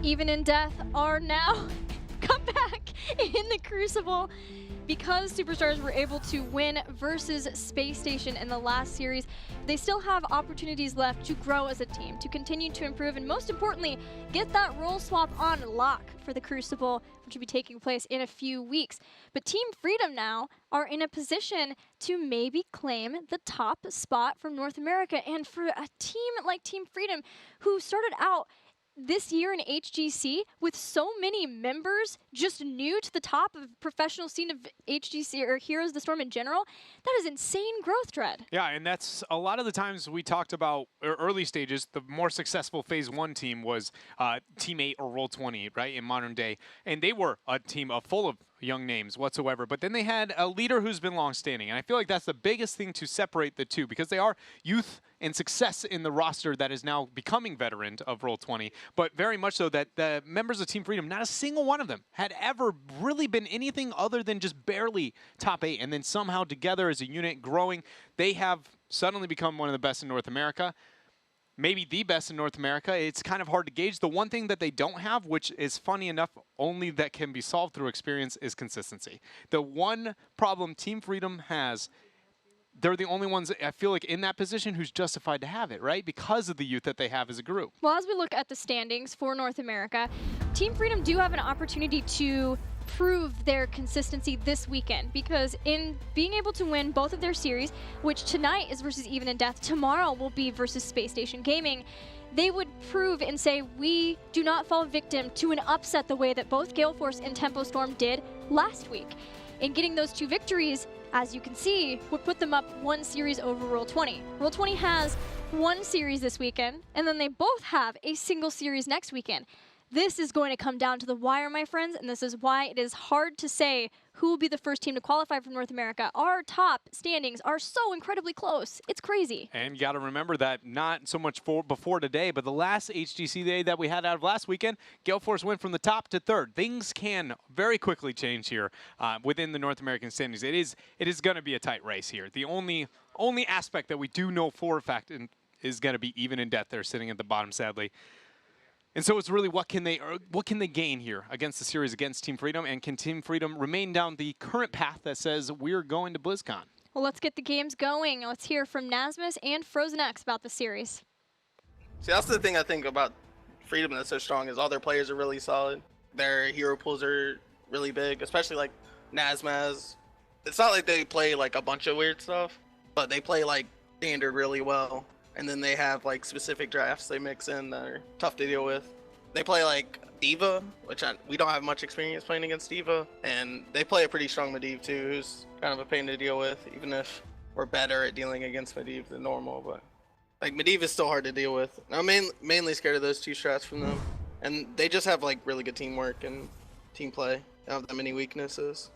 Even in Death are now come back in the Crucible because Superstars were able to win versus Space Station in the last series. They still have opportunities left to grow as a team, to continue to improve, and most importantly, get that role swap on lock for the Crucible, which will be taking place in a few weeks. But Team Freedom now are in a position to maybe claim the top spot from North America. And for a team like Team Freedom, who started out this year in HGC with so many members just new to the top of professional scene of HGC or Heroes of the Storm in general, that is insane growth, Dread. Yeah, and that's a lot of the times we talked about early stages, the more successful Phase 1 team was Team 8 or Roll20, right, in modern day. And they were a team full of young names whatsoever, but then they had a leader who's been long-standing, and I feel like that's the biggest thing to separate the two, because they are youth and success in the roster that is now becoming veteran of Roll20, but very much so that the members of Team Freedom, not a single one of them had ever really been anything other than just barely top 8, and then somehow together as a unit growing, they have suddenly become one of the best in North America. Maybe the best in North America. It's kind of hard to gauge. The one thing that they don't have, which is funny enough, only that can be solved through experience, is consistency. The one problem Team Freedom has, they're the only ones, I feel like, in that position who's justified to have it, right? Because of the youth that they have as a group. Well, as we look at the standings for North America, Team Freedom do have an opportunity to prove their consistency this weekend, because in being able to win both of their series, which tonight is versus Even in Death, tomorrow will be versus Space Station Gaming, they would prove and say, we do not fall victim to an upset the way that both Gale Force and Tempo Storm did last week. And getting those two victories, as you can see, would put them up one series over Roll20. Roll20 has one series this weekend, and then they both have a single series next weekend. This is going to come down to the wire, my friends, and this is why it is hard to say who will be the first team to qualify from North America. Our top standings are so incredibly close. It's crazy. And you got to remember that not so much before today, but the last HGC day that we had out of last weekend, Gale Force went from the top to third. Things can very quickly change here within the North American standings. It is going to be a tight race here. The only aspect that we do know for a fact is going to be Even in Death. They're sitting at the bottom, sadly. And so it's really what can they gain here against the series against Team Freedom, and can Team Freedom remain down the current path that says we're going to BlizzCon? Well, let's get the games going. Let's hear from Nasmus and Frozen X about the series. See, that's the thing I think about Freedom that's so strong, is all their players are really solid. Their hero pools are really big, especially like Nasmaz. It's not like they play like a bunch of weird stuff, but they play like standard really well. And then they have like specific drafts they mix in that are tough to deal with. They play like Diva, which we don't have much experience playing against Diva. And they play a pretty strong Medivh too, who's kind of a pain to deal with, even if we're better at dealing against Medivh than normal. But like Medivh is still hard to deal with. I'm mainly scared of those two strats from them. And they just have like really good teamwork and team play. They don't have that many weaknesses.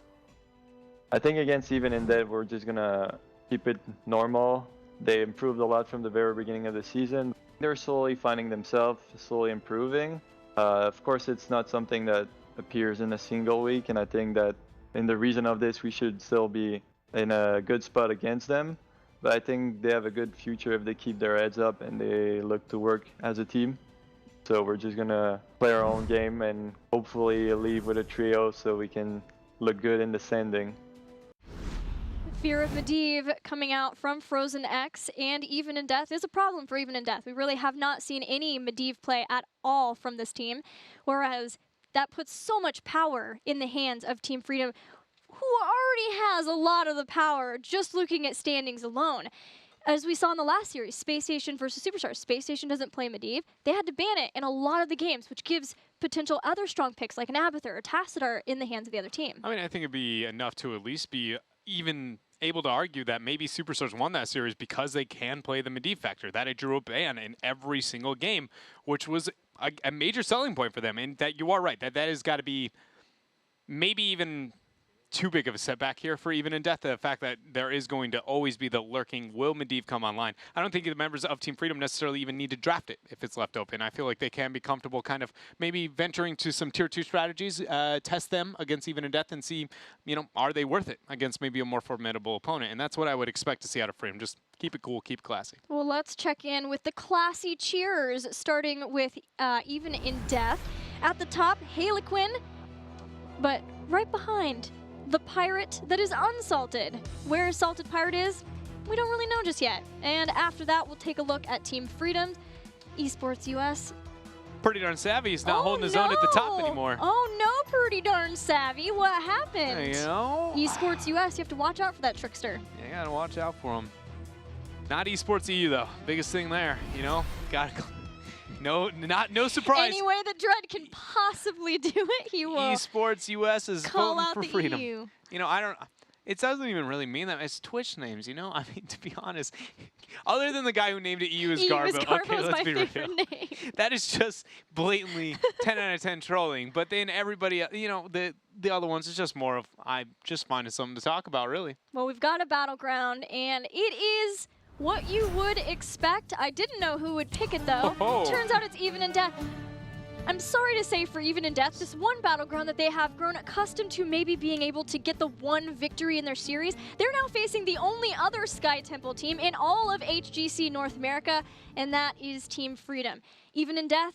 I think against Even in Death, we're just gonna keep it normal. They improved a lot from the very beginning of the season. They're slowly finding themselves, slowly improving. Of course, it's not something that appears in a single week, and I think that in the reason of this, we should still be in a good spot against them. But I think they have a good future if they keep their heads up and they look to work as a team. So we're just gonna play our own game and hopefully leave with a trio so we can look good in the standing. Fear of Medivh coming out from Frozen X, and Even in Death is a problem for Even in Death. We really have not seen any Medivh play at all from this team, whereas that puts so much power in the hands of Team Freedom, who already has a lot of the power just looking at standings alone. As we saw in the last series, Space Station versus Superstars. Space Station doesn't play Medivh. They had to ban it in a lot of the games, which gives potential other strong picks like an Abathur or Tassadar in the hands of the other team. I mean, I think it'd be enough to at least be even able to argue that maybe Superstars won that series because they can play the Medivh factor, that it drew a ban in every single game, which was a major selling point for them. And that you are right, that has got to be maybe even too big of a setback here for Even in Death, the fact that there is going to always be the lurking, will Medivh come online? I don't think the members of Team Freedom necessarily even need to draft it if it's left open. I feel like they can be comfortable kind of maybe venturing to some Tier 2 strategies, test them against Even in Death and see, you know, are they worth it against maybe a more formidable opponent? And that's what I would expect to see out of Freedom. Just keep it cool, keep it classy. Well, let's check in with the classy cheers, starting with Even in Death. At the top, Harlequin, but right behind, the pirate that is unsalted. Where Salted Pirate is, we don't really know just yet. And after that, we'll take a look at Team Freedom, Esports US. Pretty darn savvy. He's not holding his own at the top anymore. Oh no, pretty darn savvy. What happened? You know? Esports US, you have to watch out for that trickster. Yeah, you gotta watch out for him. Not Esports EU though. Biggest thing there, you know? Gotta no surprise. Any way that Dread can possibly do it, he will. Esports US is call voting out for the freedom. EU. You know, I don't. It doesn't even really mean that. It's Twitch names, you know? I mean, to be honest, other than the guy who named it EU is Garbo. Okay, let's be real. Name. That is just blatantly 10 out of 10 trolling. But then everybody, you know, the other ones is just more of, I just finding something to talk about, really. Well, we've got a battleground, and it is what you would expect. I didn't know who would pick it, though. Oh. Turns out it's Even in Death. I'm sorry to say for Even in Death, this one battleground that they have grown accustomed to maybe being able to get the one victory in their series, they're now facing the only other Sky Temple team in all of HGC North America, and that is Team Freedom. Even in Death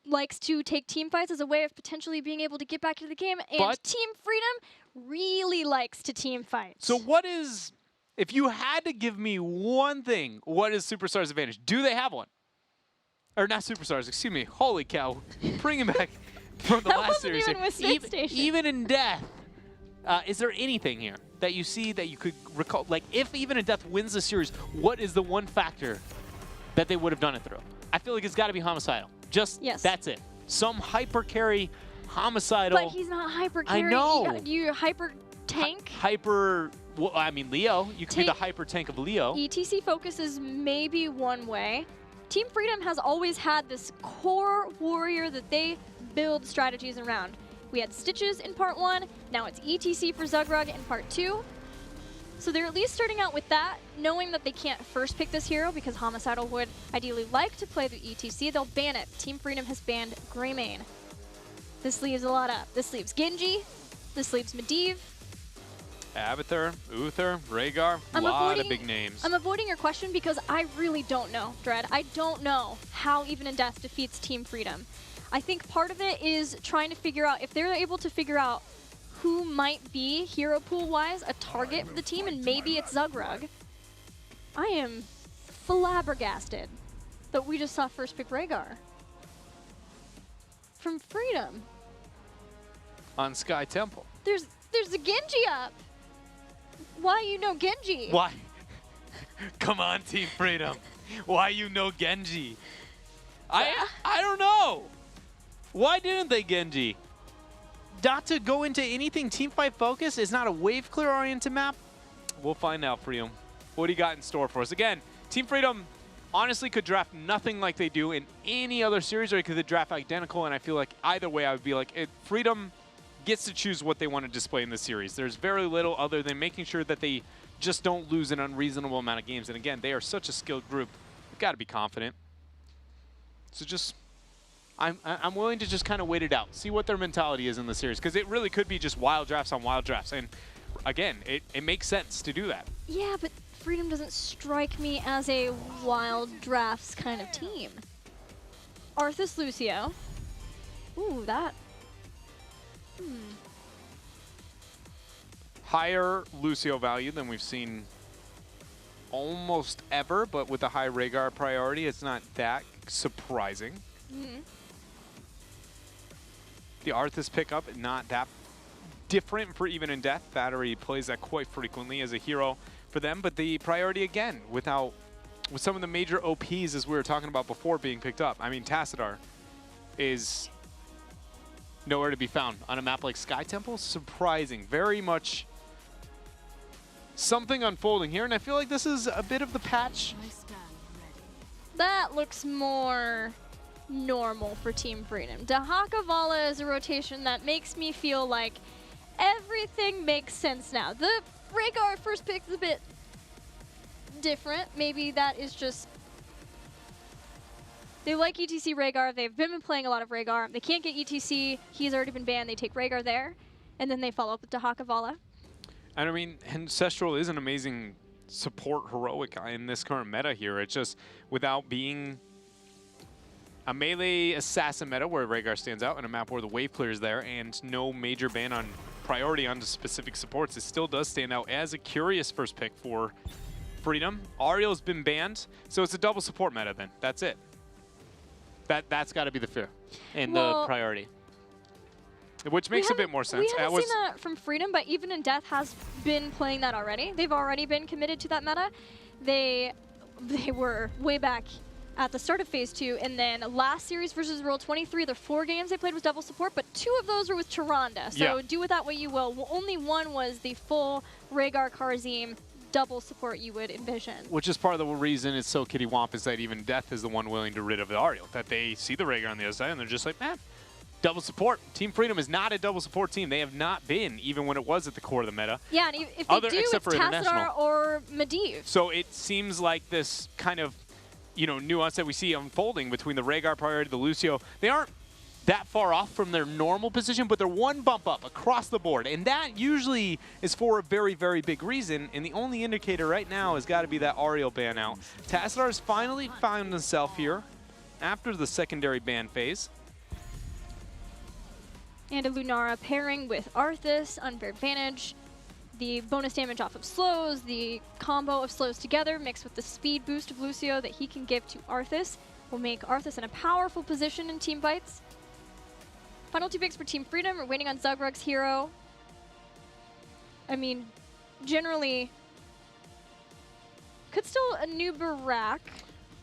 likes to take team fights as a way of potentially being able to get back into the game, and But Team Freedom really likes to team fight. So what is, if you had to give me one thing, what is Superstars' advantage? Do they have one? Or not Superstars, excuse me. Holy cow. Bring him back from the That last wasn't series. even with Space Station. Even in Death, is there anything here that you see that you could recall? Like, if Even in Death wins the series, what is the one factor that they would have done it through? I feel like it's got to be Homicidal. Just, yes. That's it. Some hyper carry, Homicidal. But he's not hyper I carry. know. You hyper tank. Hyper, well, I mean, Leo. You could be the Tank. hyper tank of Leo. ETC focus is maybe one way. Team Freedom has always had this core warrior that they build strategies around. We had Stitches in part 1, now it's ETC for Zugrug in part 2. So they're at least starting out with that, knowing that they can't first pick this hero because Homicidal would ideally like to play the ETC. They'll ban it. Team Freedom has banned Greymane. This leaves a lot up. This leaves Genji. This leaves Medivh. Abathur, Uther, Rhaegar, a lot of big names. I'm avoiding your question because I really don't know, Dread. I don't know how Even in Death defeats Team Freedom. I think part of it is trying to figure out, if they're able to figure out who might be, hero pool-wise, a target for the team, and maybe it's Zugrug. I am flabbergasted that we just saw first pick Rhaegar. From Freedom. On Sky Temple. There's a Genji up. Why you know Genji? Why? Come on, Team Freedom. Why you know Genji? I don't know. Why didn't they Genji? Not to go into anything teamfight focus is not a wave clear oriented map. We'll find out, Freedom. What do you got in store for us? Again, Team Freedom honestly could draft nothing like they do in any other series, or they could draft identical, and I feel like either way I would be like, Freedom gets to choose what they want to display in the series. There's very little other than making sure that they just don't lose an unreasonable amount of games. And again, they are such a skilled group. You've got to be confident. So just, I'm willing to just kind of wait it out, see what their mentality is in the series, because it really could be just wild drafts on wild drafts. And again, it makes sense to do that. Yeah, but Freedom doesn't strike me as a wild drafts kind of team. Arthas Lucio. Ooh, that. Higher Lucio value than we've seen almost ever, but with a high Rhaegar priority, it's not that surprising. The Arthas pickup, not that different for Even in Death. Battery plays that quite frequently as a hero for them, but the priority again, with some of the major OPs, as we were talking about before, being picked up. I mean, Tassadar is nowhere to be found on a map like Sky Temple. Surprising. Very much something unfolding here, and I feel like this is a bit of the patch. That looks more normal for Team Freedom. Dahaka Vala is a rotation that makes me feel like everything makes sense now. The Rhaegar first pick is a bit different. Maybe that is just... They like ETC Rhaegar. They've been playing a lot of Rhaegar. They can't get ETC. He's already been banned. They take Rhaegar there, and then they follow up with Dahaka Vala. And I mean, Ancestral is an amazing support heroic in this current meta here. It's just without being a melee assassin meta where Rhaegar stands out, and a map where the wave clear is there, and no major ban on priority on specific supports. It still does stand out as a curious first pick for Freedom. Ariel's been banned, so it's a double support meta then. That's it. That's got to be the fear and the priority. Which makes a bit more sense. We haven't seen that from Freedom, but Even in Death has been playing that already. They've already been committed to that meta. They were way back at the start of Phase 2, and then last series versus Roll 23, the 4 games they played was double support, but 2 of those were with Tyrande, so do with that what you will. Only one was the full Rhaegar Kharazim double support you would envision. Which is part of the reason it's so kitty womp is that Even Death is the one willing to rid of the Ariel, that they see the Rhaegar on the other side, and they're just like, man, double support. Team Freedom is not a double support team. They have not been, even when it was at the core of the meta. Yeah, and if they do, it's Tassadar or Medivh. So it seems like this kind of, nuance that we see unfolding between the Rhaegar priority, the Lucio. They aren't that far off from their normal position, but they're one bump up across the board. And that usually is for a very, very big reason. And the only indicator right now has got to be that Ariel ban out. Tassadar has finally found himself here after the secondary ban phase. And a Lunara pairing with Arthas, unfair advantage. The bonus damage off of slows, the combo of slows together mixed with the speed boost of Lucio that he can give to Arthas will make Arthas in a powerful position in team fights. Final 2 picks for Team Freedom. We're waiting on Zugrug's hero. I mean, generally, could still a new Barak.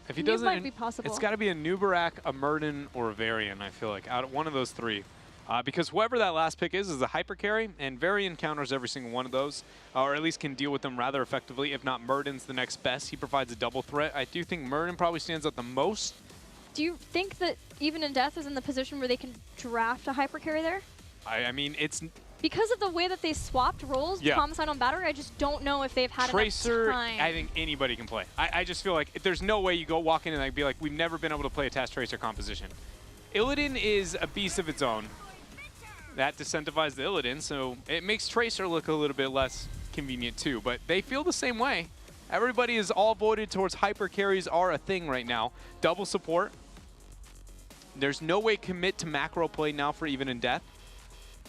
If he doesn't, might be possible. It's got to be a new Barak, a Murden, or a Varian, I feel like, out of one of those 3. Because whoever that last pick is a hyper carry, and Varian counters every single one of those, or at least can deal with them rather effectively. If not, Murden's the next best. He provides a double threat. I do think Murden probably stands out the most. Do you think that Even in Death is in the position where they can draft a hyper carry there? I mean, it's... Because of the way that they swapped roles with Homicide on Battery, I just don't know if they've had Tracer, enough time. I think anybody can play. I just feel like there's no way you go walk in and be like, we've never been able to play a Task Tracer composition. Illidan is a beast of its own. That disincentivized the Illidan, so it makes Tracer look a little bit less convenient too. But they feel the same way. Everybody is all voted towards hyper carries are a thing right now. Double support. There's no way commit to macro play now for Even in Death.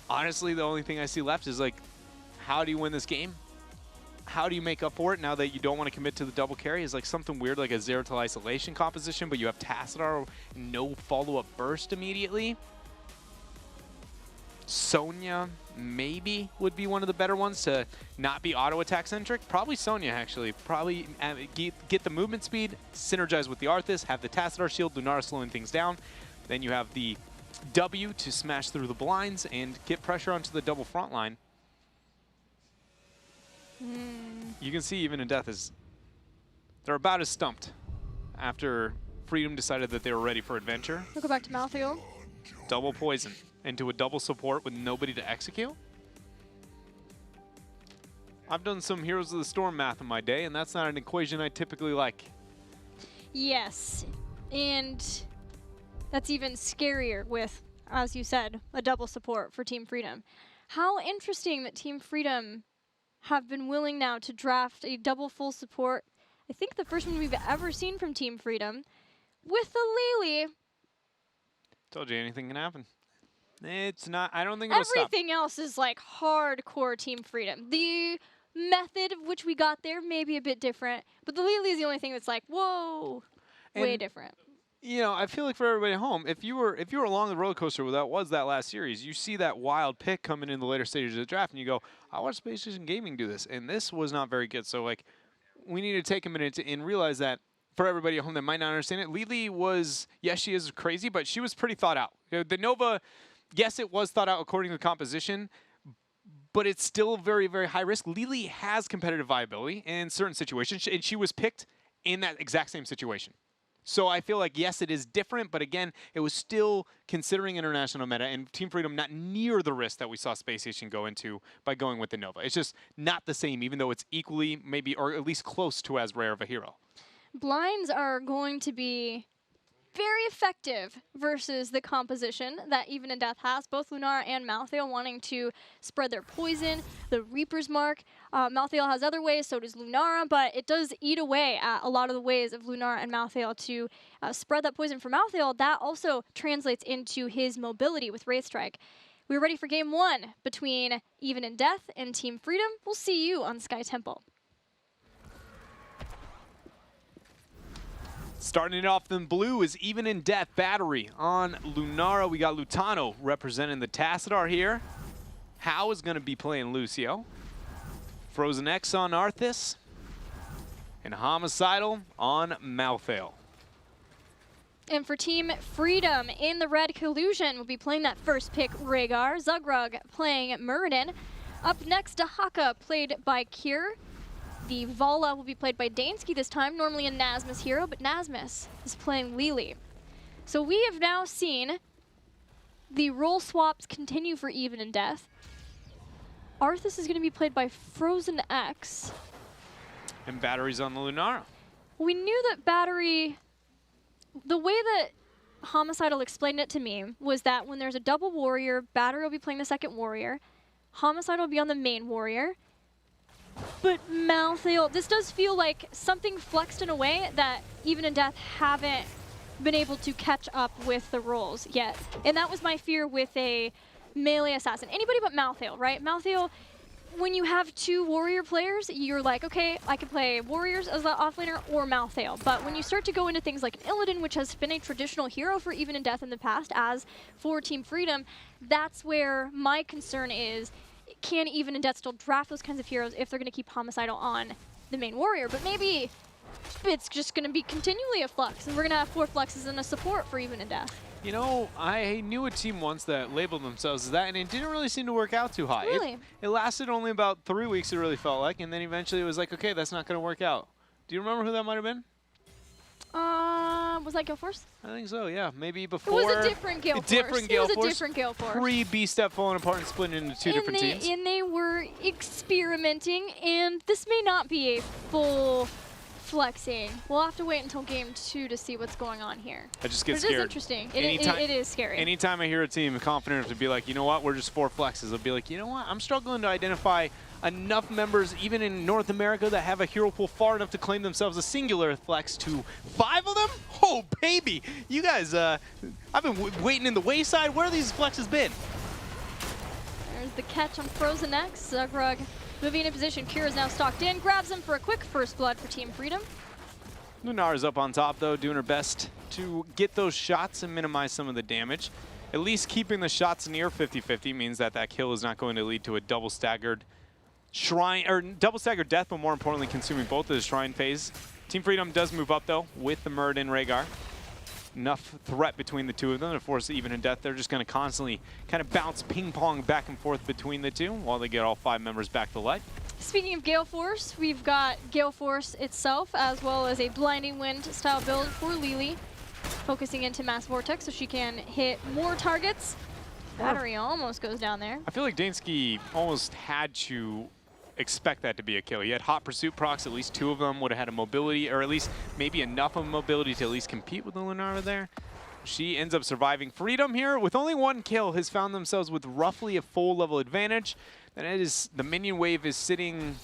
Honestly, the only thing I see left is like, how do you win this game? How do you make up for it now that you don't want to commit to the double carry? Is like something weird like a Zeratul Isolation composition, but you have Tassadar, no follow-up burst immediately. Sonya maybe would be one of the better ones to not be auto-attack centric. Probably Sonya, actually. Probably get the movement speed, synergize with the Arthas, have the Tassadar shield, Lunara slowing things down. Then you have the W to smash through the blinds and get pressure onto the double front line. You can see Even in Death is... They're about as stumped after Freedom decided that they were ready for adventure. We'll go back to Malthael. Double poison into a double support with nobody to execute. I've done some Heroes of the Storm math in my day, and that's not an equation I typically like. Yes, and that's even scarier with, as you said, a double support for Team Freedom. How interesting that Team Freedom have been willing now to draft a double full support. I think the first one we've ever seen from Team Freedom with the Lily. Told you anything can happen. It's not, I don't think it'll stop. Everything else is like hardcore Team Freedom. The method of which we got there may be a bit different, but the Lily is the only thing that's like, whoa, way different. You know, I feel like for everybody at home, if you were along the roller coaster with that was that last series, you see that wild pick coming in the later stages of the draft, and you go, I watched Space Station Gaming do this, and this was not very good. So like, we need to take a minute and realize that for everybody at home that might not understand it, Lily was, yes, she is crazy, but she was pretty thought out. You know, the Nova, yes, it was thought out according to the composition, but it's still very, very high risk. Lily has competitive viability in certain situations, and she was picked in that exact same situation. So I feel like, yes, it is different, but again, it was still considering international meta and Team Freedom not near the risk that we saw Space Station go into by going with the Nova. It's just not the same, even though it's equally, maybe, or at least close to as rare of a hero. Blinds are going to be very effective versus the composition that Even in Death has. Both Lunara and Malthael wanting to spread their poison, the Reaper's Mark. Malthael has other ways, so does Lunara, but it does eat away at a lot of the ways of Lunara and Malthael to spread that poison for Malthael. That also translates into his mobility with Wraith Strike. We're ready for game 1 between Even in Death and Team Freedom. We'll see you on Sky Temple. Starting it off in blue is Even in Death Battery on Lunara. We got Lutano representing the Tassadar here. How is going to be playing Lucio. Frozen X on Arthas. And Homicidal on Malthael. And for Team Freedom, in the red collusion, we'll be playing that first pick, Rhaegar. Zugrug playing Muradin. Up next, Dahaka, played by Kier. The Vala will be played by Dansky this time, normally a Nasmus hero, but Nasmus is playing Lili. So we have now seen the role swaps continue for Even in Death. Arthas is going to be played by Frozen X. And Battery's on the Lunara. We knew that Battery, the way that Homicidal explained it to me was that when there's a double warrior, Battery will be playing the second warrior, Homicidal will be on the main warrior. But Malthael, this does feel like something flexed in a way that Even in Death haven't been able to catch up with the roles yet. And that was my fear with a melee assassin. Anybody but Malthael, right? Malthael, when you have 2 warrior players, you're like, okay, I can play warriors as the offlaner or Malthael. But when you start to go into things like Illidan, which has been a traditional hero for Even in Death in the past, as for Team Freedom, that's where my concern is. Can Even in Death still draft those kinds of heroes if they're going to keep Homicidal on the main warrior? But maybe it's just going to be continually a flux, and we're going to have 4 fluxes and a support for Even in Death. You know, I knew a team once that labeled themselves as that, and it didn't really seem to work out too high. Really? It lasted only about 3 weeks, it really felt like, and then eventually it was like, okay, that's not going to work out. Do you remember who that might have been? Was that Gale Force? I think so, yeah. Maybe before. It was a different Gale Force. It was a different Gale Force. Pre-B-Step falling apart and splitting into 2 different teams. And they were experimenting, and this may not be a full flexing. We'll have to wait until game 2 to see what's going on here. I just get but scared. It is interesting. It is scary. Anytime I hear a team confident enough to be like, you know what, we're just 4 flexes, I'll be like, you know what, I'm struggling to identify enough members, even in North America, that have a hero pool far enough to claim themselves a singular flex to 5 of them? Oh, baby! You guys, I've been waiting in the wayside. Where have these flexes been? There's the catch on Frozen X. Zugrug moving into position. Kira's now stalked in, grabs him for a quick first blood for Team Freedom. Lunara's up on top, though, doing her best to get those shots and minimize some of the damage. At least keeping the shots near 50-50 means that that kill is not going to lead to a double staggered shrine, or double staggered death, but more importantly, consuming both of the shrine phase. Team Freedom does move up, though, with the Muradin Rhaegar. Enough threat between the 2 of them to force Even in Death. They're just going to constantly kind of bounce ping-pong back and forth between the 2 while they get all 5 members back to life. Speaking of Gale Force, we've got Gale Force itself, as well as a Blinding Wind style build for Lili, focusing into Mass Vortex so she can hit more targets. Battery almost goes down there. I feel like Dansky almost had to expect that to be a kill. He had Hot Pursuit procs, at least 2 of them would have had a mobility, or at least maybe enough of mobility to at least compete with the Lunara there. She ends up surviving. Freedom here, with only 1 kill, has found themselves with roughly a full level advantage. And it is, the minion wave is sitting,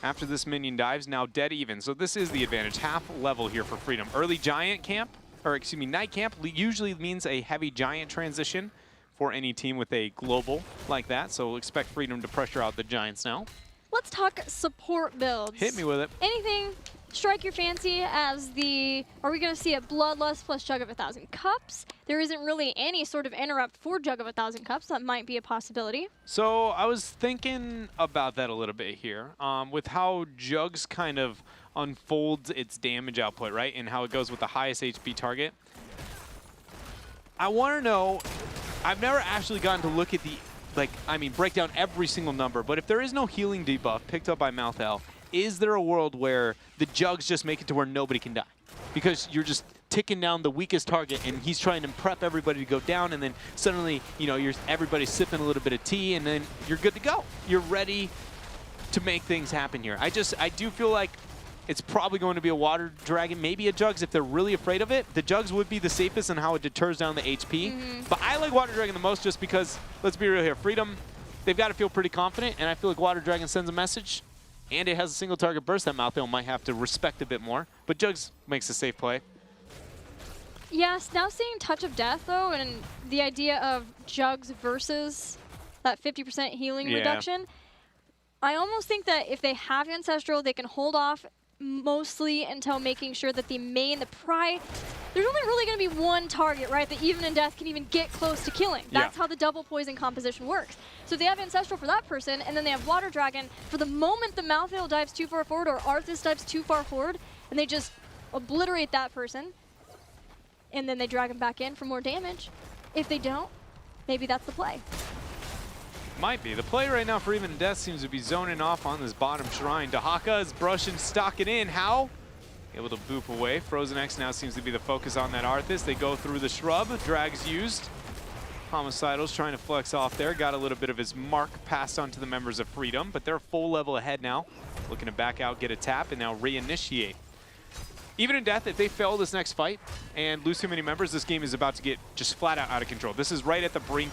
after this minion dives, now dead even. So this is the advantage, half level here for Freedom. Early giant camp, or excuse me, night camp usually means a heavy giant transition for any team with a global like that. So expect Freedom to pressure out the giants now. Let's talk support builds. Hit me with it. Anything strike your fancy as the, are we going to see a Bloodlust plus Jug of 1,000 Cups? There isn't really any sort of interrupt for Jug of 1,000 Cups. That might be a possibility. So I was thinking about that a little bit here with how Jugs kind of unfolds its damage output, right? And how it goes with the highest HP target. I want to know, I've never actually gotten to look at the, break down every single number, but if there is no healing debuff picked up by Malthael, is there a world where the Jugs just make it to where nobody can die? Because you're just ticking down the weakest target, and he's trying to prep everybody to go down, and then suddenly, you know, everybody's sipping a little bit of tea, and then you're good to go. You're ready to make things happen here. I do feel like it's probably going to be a Water Dragon, maybe a Jugs if they're really afraid of it. The Jugs would be the safest in how it deters down the HP. But I like Water Dragon the most just because, let's be real here, Freedom, they've got to feel pretty confident, and I feel like Water Dragon sends a message, and it has a single target burst that Malthael might have to respect a bit more. But Jugs makes a safe play. Yes, now seeing Touch of Death, though, and the idea of Jugs versus that 50% healing reduction, I almost think that if they have Ancestral, they can hold off mostly until making sure that the main, the Pry, there's only really going to be one target, right, that even in death can even get close to killing. That's how the double poison composition works. So they have Ancestral for that person, and then they have Water Dragon for the moment the Malthael dives too far forward or Arthas dives too far forward, and they just obliterate that person, and then they drag him back in for more damage. If they don't, maybe that's the play. Might be. The play right now for Even in Death seems to be zoning off on this bottom shrine. Dahaka is brushing, stocking in. How? Able to boop away. Frozen X now seems to be the focus on that Arthas. They go through the shrub. Drag's used. Homicidal's trying to flex off there. Got a little bit of his mark passed on to the members of Freedom, but they're full level ahead now. Looking to back out, get a tap, and now reinitiate. Even in Death, if they fail this next fight and lose too many members, this game is about to get just flat out of control. This is right at the brink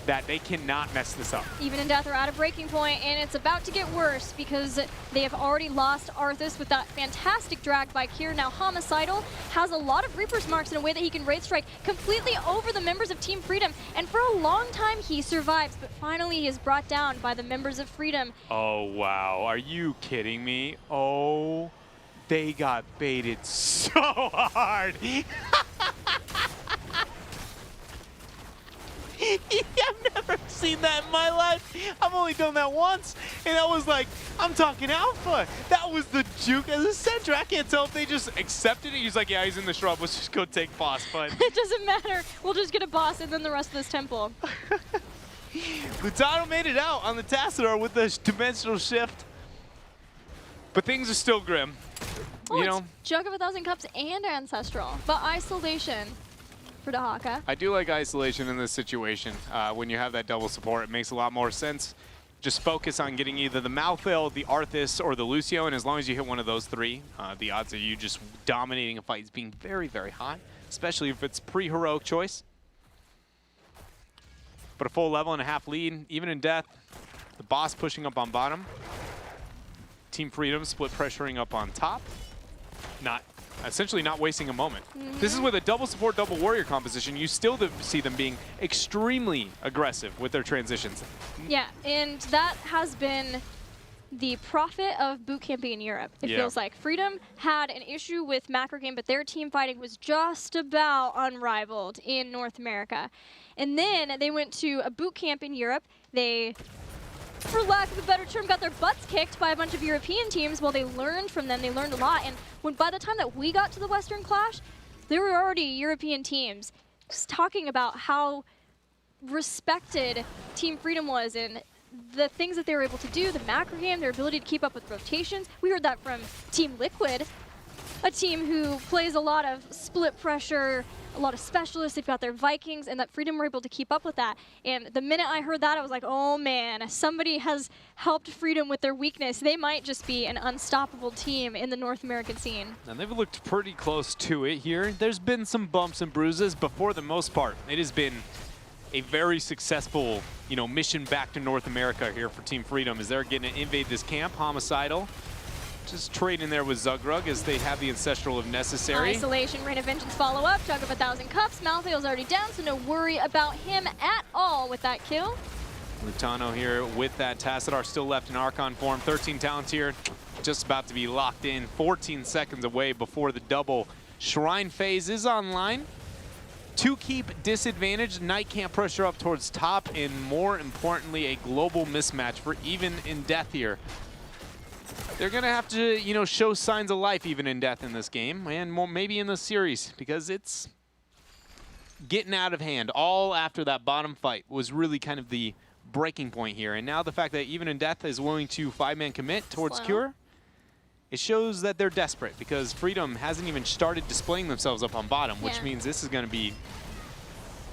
that they cannot mess this up. Even in Death are at a breaking point, and it's about to get worse because they have already lost Arthas with that fantastic drag by Kier. Now Homicidal has a lot of Reaper's marks in a way that he can Wraith Strike completely over the members of Team Freedom, and for a long time he survives, but finally he is brought down by the members of Freedom. Oh, wow. Are you kidding me? Oh, they got baited so hard. I've never seen that in my life. I've only done that once, and that was like, I'm talking alpha. That was the juke as a center. I can't tell if they just accepted it. He's like, yeah, he's in the shrub. Let's just go take boss. But it doesn't matter. We'll just get a boss and then the rest of this temple. Lutano made it out on the Tassadar with the dimensional shift. But things are still grim. Well, you know, it's Jug of 1,000 Cups and Ancestral, but Isolation for Dahaka. I do like Isolation in this situation. When you have that double support, it makes a lot more sense. Just focus on getting either the Malthael, the Arthas, or the Lucio, and as long as you hit one of those three, the odds of you just dominating a fight is being very, very high, especially if it's pre-heroic choice. But a full level and a half lead, even in Death. The boss pushing up on bottom. Team Freedom split pressuring up on top. Essentially not wasting a moment. This is with a double support, double warrior composition. You still see them being extremely aggressive with their transitions. Yeah, and that has been the profit of boot camping in Europe. It feels like Freedom had an issue with macro game, but their team fighting was just about unrivaled in North America. And then they went to a boot camp in Europe. They, for lack of a better term, got their butts kicked by a bunch of European teams. Well, they learned from them. They learned a lot. And by the time that we got to the Western Clash, there were already European teams just talking about how respected Team Freedom was and the things that they were able to do, the macro game, their ability to keep up with rotations. We heard that from Team Liquid, a team who plays a lot of split pressure, a lot of specialists. They've got their Vikings, and that Freedom were able to keep up with that. And the minute I heard that, I was like, oh man, somebody has helped Freedom with their weakness. They might just be an unstoppable team in the North American scene. And they've looked pretty close to it here. There's been some bumps and bruises, but for the most part, it has been a very successful, mission back to North America here for Team Freedom as they're getting to invade this camp. Homicidal just trading there with Zugrug as they have the Ancestral if necessary. Isolation, Rain of Vengeance follow up, Jug of 1,000 Cups. Malthael's already down, so no worry about him at all with that kill. Lutano here with that Tassadar still left in Archon form. 13 talents here, just about to be locked in. 14 seconds away before the double Shrine phase is online. To keep disadvantage, Knight can't pressure up towards top, and more importantly, a global mismatch for Even in Death here. They're going to have to, show signs of life even in Death in this game, and more, maybe in the series, because it's getting out of hand. All after that bottom fight was really kind of the breaking point here, and now the fact that Even in Death is willing to 5-man commit towards Cure, it shows that they're desperate, because Freedom hasn't even started displaying themselves up on bottom, which means this is going to be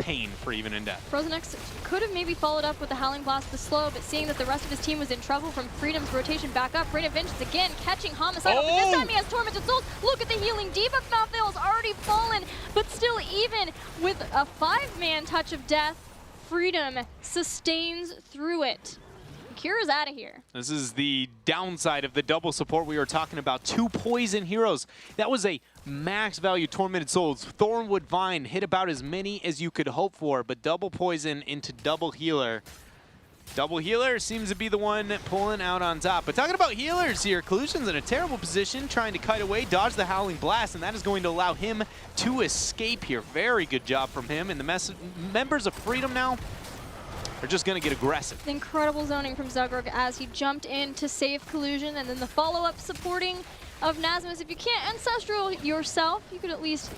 pain for Even in Death. Frozen X could have maybe followed up with the Howling Blast the slow, but seeing that the rest of his team was in trouble from Freedom's rotation back up, Rain of Vengeance again catching Homicidal, but this time he has Tormented Souls. Look at the healing debuff. Malthael's already fallen, but still, even with a 5-man touch of death, Freedom sustains through it. Kira's out of here. This is the downside of the double support we were talking about. 2 poison heroes. That was a max value Tormented Souls. Thornwood Vine hit about as many as you could hope for, but double poison into double healer. Double healer seems to be the one pulling out on top. But talking about healers here, Collusion's in a terrible position, trying to kite away, dodge the Howling Blast, and that is going to allow him to escape here. Very good job from him. And the members of Freedom now are just going to get aggressive. Incredible zoning from Zugrug as he jumped in to save Collusion, and then the follow-up supporting of Nazmus. If you can't Ancestral yourself, you could at least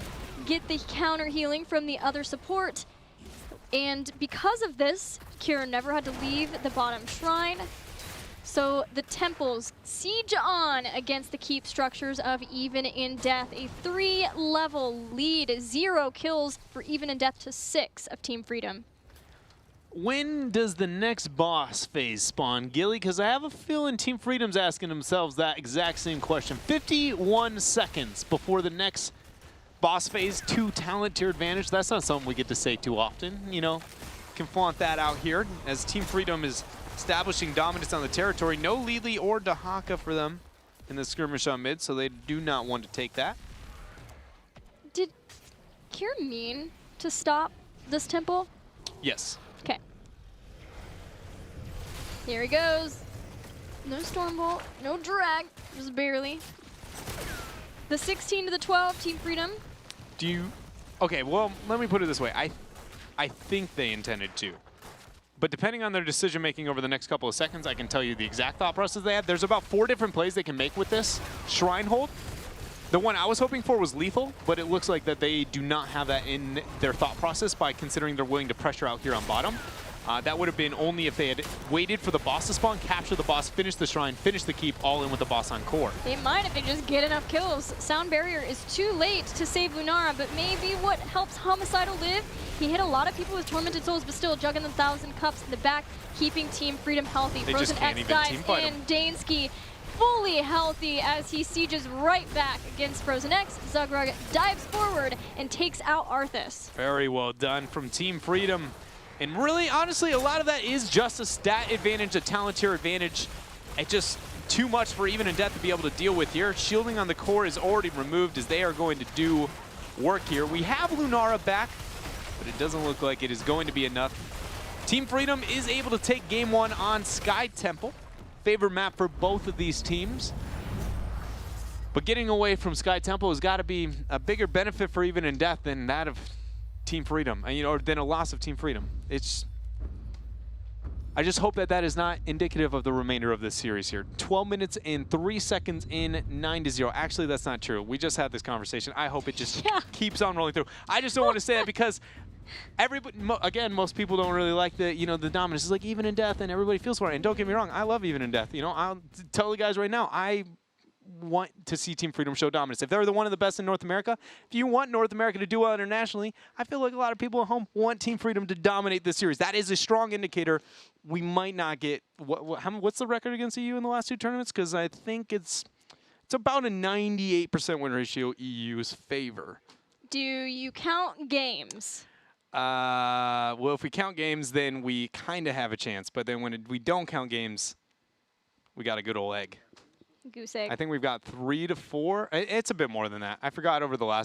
get the counter healing from the other support. And because of this, Kira never had to leave the bottom shrine. So the temples siege on against the keep structures of Even in Death. A 3-level lead, 0 kills for Even in Death to 6 of Team Freedom. When does the next boss phase spawn, Gilly? Because I have a feeling Team Freedom's asking themselves that exact same question. 51 seconds before the next boss phase, 2 talent tier advantage. That's not something we get to say too often, you know. Can flaunt that out here as Team Freedom is establishing dominance on the territory. No Lili or Dahaka for them in the skirmish on mid, so they do not want to take that. Did Kira mean to stop this temple? Yes. Okay. Here he goes. No Stormbolt, no drag, just barely. The 16 to the 12, Team Freedom. Do you... Okay, well, let me put it this way. I think they intended to. But depending on their decision-making over the next couple of seconds, I can tell you the exact thought process they had. There's about 4 different plays they can make with this Shrine Hold. The one I was hoping for was lethal, but it looks like that they do not have that in their thought process by considering they're willing to pressure out here on bottom. That would have been only if they had waited for the boss to spawn, capture the boss, finish the shrine, finish the keep, all in with the boss on core. They might if they just get enough kills. Sound Barrier is too late to save Lunara, but maybe what helps Homicidal live? He hit a lot of people with Tormented Souls, but still juggling the 1,000 cups in the back, keeping Team Freedom healthy. They Frozen just can't X even dives teamfight in. him. Dansky fully healthy as he sieges right back against Frozen X. Zugrug dives forward and takes out Arthas. Very well done from Team Freedom. And really, honestly, a lot of that is just a stat advantage, a talent tier advantage. It's just too much for Even in Death to be able to deal with here. Shielding on the core is already removed as they are going to do work here. We have Lunara back, but it doesn't look like it is going to be enough. Team Freedom is able to take game 1 on Sky Temple. Favorite map for both of these teams. But getting away from Sky Temple has got to be a bigger benefit for Even in Death than that of Team Freedom, or than a loss of Team Freedom. I just hope that that is not indicative of the remainder of this series here. 12 minutes and 3 seconds in, 9-0. Actually, that's not true. We just had this conversation. I hope it just keeps on rolling through. I just don't want to say that because everybody, again, most people don't really like the, the dominance. It's like Even in Death, and everybody feels for it. And don't get me wrong, I love Even in Death. I'll tell the guys right now, I want to see Team Freedom show dominance. If they're the one of the best in North America, if you want North America to do well internationally, I feel like a lot of people at home want Team Freedom to dominate this series. That is a strong indicator. We might not get what's the record against EU in the last 2 tournaments? Because I think it's about a 98% win ratio EU's favor. Do you count games? Well, if we count games, then we kind of have a chance. But then when we don't count games, we got a good old egg. Goose egg. I think we've got 3 to 4. It's a bit more than that. I forgot over the last